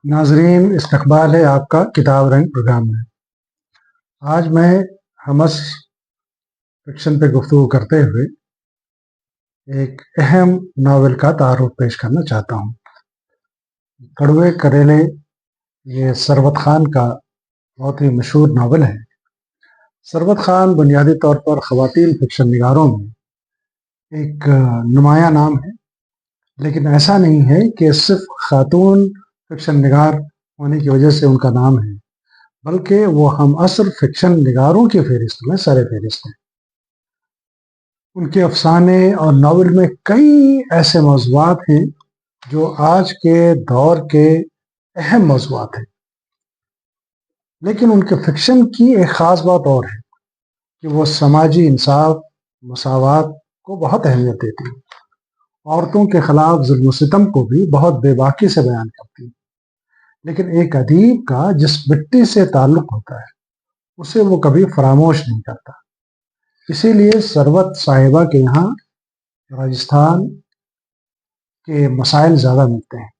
नाजरीन, इस्तकबाल है आपका किताब रंग प्रोग्राम में। आज मैं हमस फिक्शन पे गुफ्तगू करते हुए एक अहम नावल का तारुफ पेश करना चाहता हूँ। कड़वे करेले ये सरवत खान का बहुत ही मशहूर नावल है। सरवत खान बुनियादी तौर पर ख़वातीन फिक्शन निगारों में एक नुमाया नाम है, लेकिन ऐसा नहीं है कि सिर्फ खातून फिक्शन निगार होने की वजह से उनका नाम है, बल्कि वो हम असर फिक्शन निगारों की फहरिस्त में सर फहरिस्त हैं। उनके अफसाने और नावल में कई ऐसे मौज़ूआत हैं जो आज के दौर के अहम मौज़ूआत हैं, लेकिन उनके फिक्शन की एक ख़ास बात और है कि वो समाजी इंसाफ, मसावात को बहुत अहमियत देती है। औरतों के ख़िलाफ़ जुल्म सितम को भी बहुत बेबाकी से बयान करती है। लेकिन एक अदीब का जिस मिट्टी से ताल्लुक़ होता है उसे वो कभी फरामोश नहीं करता। इसीलिए सरवत साहिबा के यहाँ राजस्थान के मसाइल ज़्यादा मिलते हैं।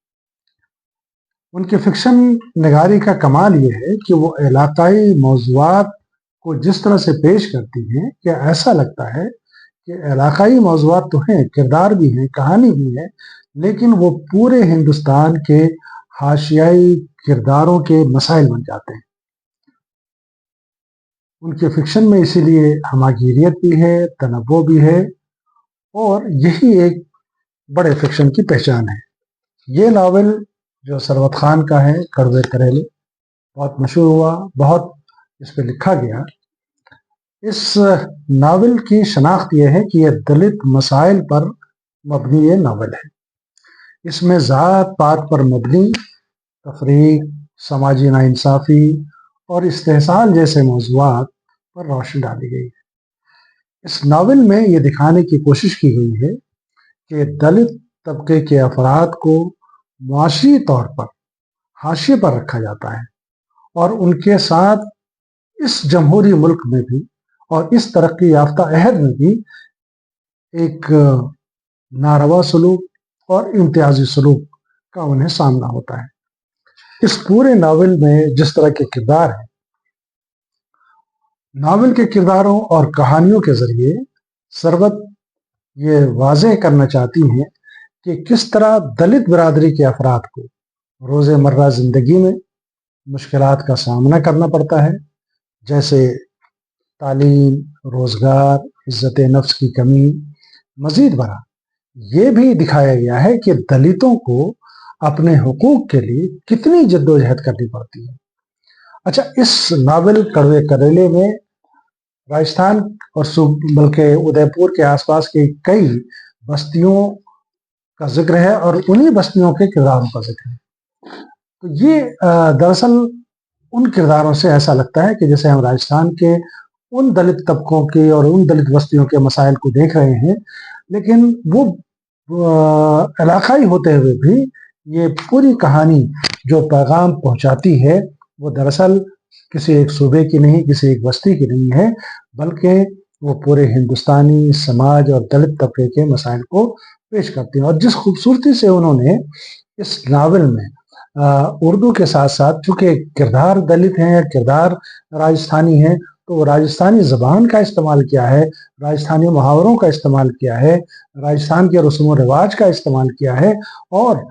उनके फिक्शन निगारी का कमाल ये है कि वो इलाकाई मौज़ूआत को जिस तरह से पेश करती हैं कि ऐसा लगता है कि इलाकाई मौज़ूआत तो हैं, किरदार भी हैं, कहानी भी है, लेकिन वो पूरे हिंदुस्तान के हाशियाई किरदारों के मसाइल बन जाते हैं। उनके फिक्शन में इसीलिए हमागिरियत भी है, तनव्वुर भी है, और यही एक बड़े फिक्शन की पहचान है। ये नावल जो सरवत खान का है, कड़वे करेले, बहुत मशहूर हुआ, बहुत इस पर लिखा गया। इस नावल की शनाख्त यह है कि यह दलित मसाइल पर मबनी ये नावल है। इसमें ज़ात पात पर मबनी तफरीक, समाजी नाइंसाफ़ी और इस्तेहसाल जैसे मौज़ूआत पर रोशनी डाली गई है। इस नावल में ये दिखाने की कोशिश की गई है कि दलित तबके के अफराद को मुआशी तौर पर हाशिए पर रखा जाता है, और उनके साथ इस जमहूरी मुल्क में भी और इस तरक्की याफ्ता अहद में भी एक नारवा सलूक और इम्तियाजी सलूक का उन्हें सामना होता है। इस पूरे नावल में जिस तरह के किरदार हैं, नावल के किरदारों और कहानियों के ज़रिए सरवत ये वाज़ेह करना चाहती हैं कि किस तरह दलित बिरादरी के अफराद को रोज़मर्रा ज़िंदगी में मुश्किलात का सामना करना पड़ता है, जैसे तालीम, रोज़गार, इज़्ज़त नफ्स की कमी। मज़ीद बरा ये भी दिखाया गया है कि दलितों को अपने हुकूक के लिए कितनी जद्दोजहद करनी पड़ती है। अच्छा, इस नावल कड़वे करेले में राजस्थान और बल्कि उदयपुर के आसपास की कई बस्तियों का जिक्र है और उन्हीं बस्तियों के किरदारों का जिक्र है। तो ये दरअसल उन किरदारों से ऐसा लगता है कि जैसे हम राजस्थान के उन दलित तबकों के और उन दलित बस्तियों के मसाइल को देख रहे हैं, लेकिन वो इलाकाई होते हुए भी ये पूरी कहानी जो पैगाम पहुंचाती है वो दरअसल किसी एक सूबे की नहीं, किसी एक बस्ती की नहीं है, बल्कि वो पूरे हिंदुस्तानी समाज और दलित तबके के मसाइल को पेश करती हैं। और जिस खूबसूरती से उन्होंने इस नावल में उर्दू के साथ साथ, चूँकि किरदार दलित हैं या किरदार राजस्थानी हैं, तो राजस्थानी ज़बान का इस्तेमाल किया है, राजस्थानी मुहावरों का इस्तेमाल किया है, राजस्थान के रस्म व रिवाज का इस्तेमाल किया है, और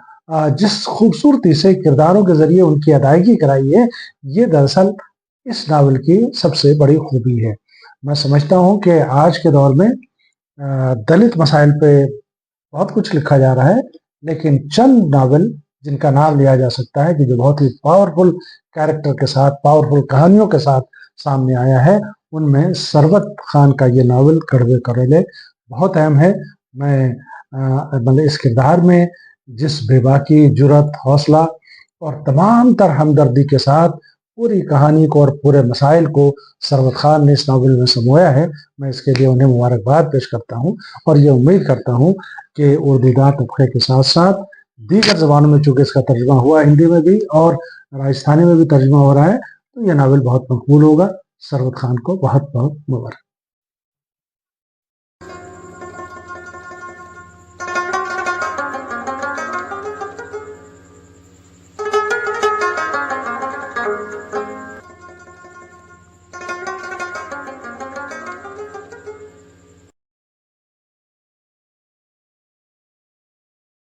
जिस खूबसूरती से किरदारों के ज़रिए उनकी अदायगी कराई है, ये दरअसल इस नावल की सबसे बड़ी खूबी है। मैं समझता हूँ कि आज के दौर में दलित मसाइल पे बहुत कुछ लिखा जा रहा है, लेकिन चंद नावल जिनका नाम लिया जा सकता है कि जो बहुत ही पावरफुल कैरेक्टर के साथ, पावरफुल कहानियों के साथ सामने आया है, उनमें सरवत खान का ये नावल कड़वे करेले बहुत अहम है। मैं मतलब इस किरदार में जिस बेबाकी, जुर्रत, हौसला और तमाम तर हमदर्दी के साथ पूरी कहानी को और पूरे मसाइल को सरवत खान ने इस नावल में समोया है, मैं इसके लिए उन्हें मुबारकबाद पेश करता हूँ, और ये उम्मीद करता हूँ कि उर्दूदार तबके के साथ साथ दीगर ज़बानों में, चूँकि इसका तर्जुमा हुआ हिंदी में भी और राजस्थानी में भी तर्जुमा हो रहा है, तो यह नावल बहुत मकबूल होगा। सरवत खान को बहुत बहुत मुबारक।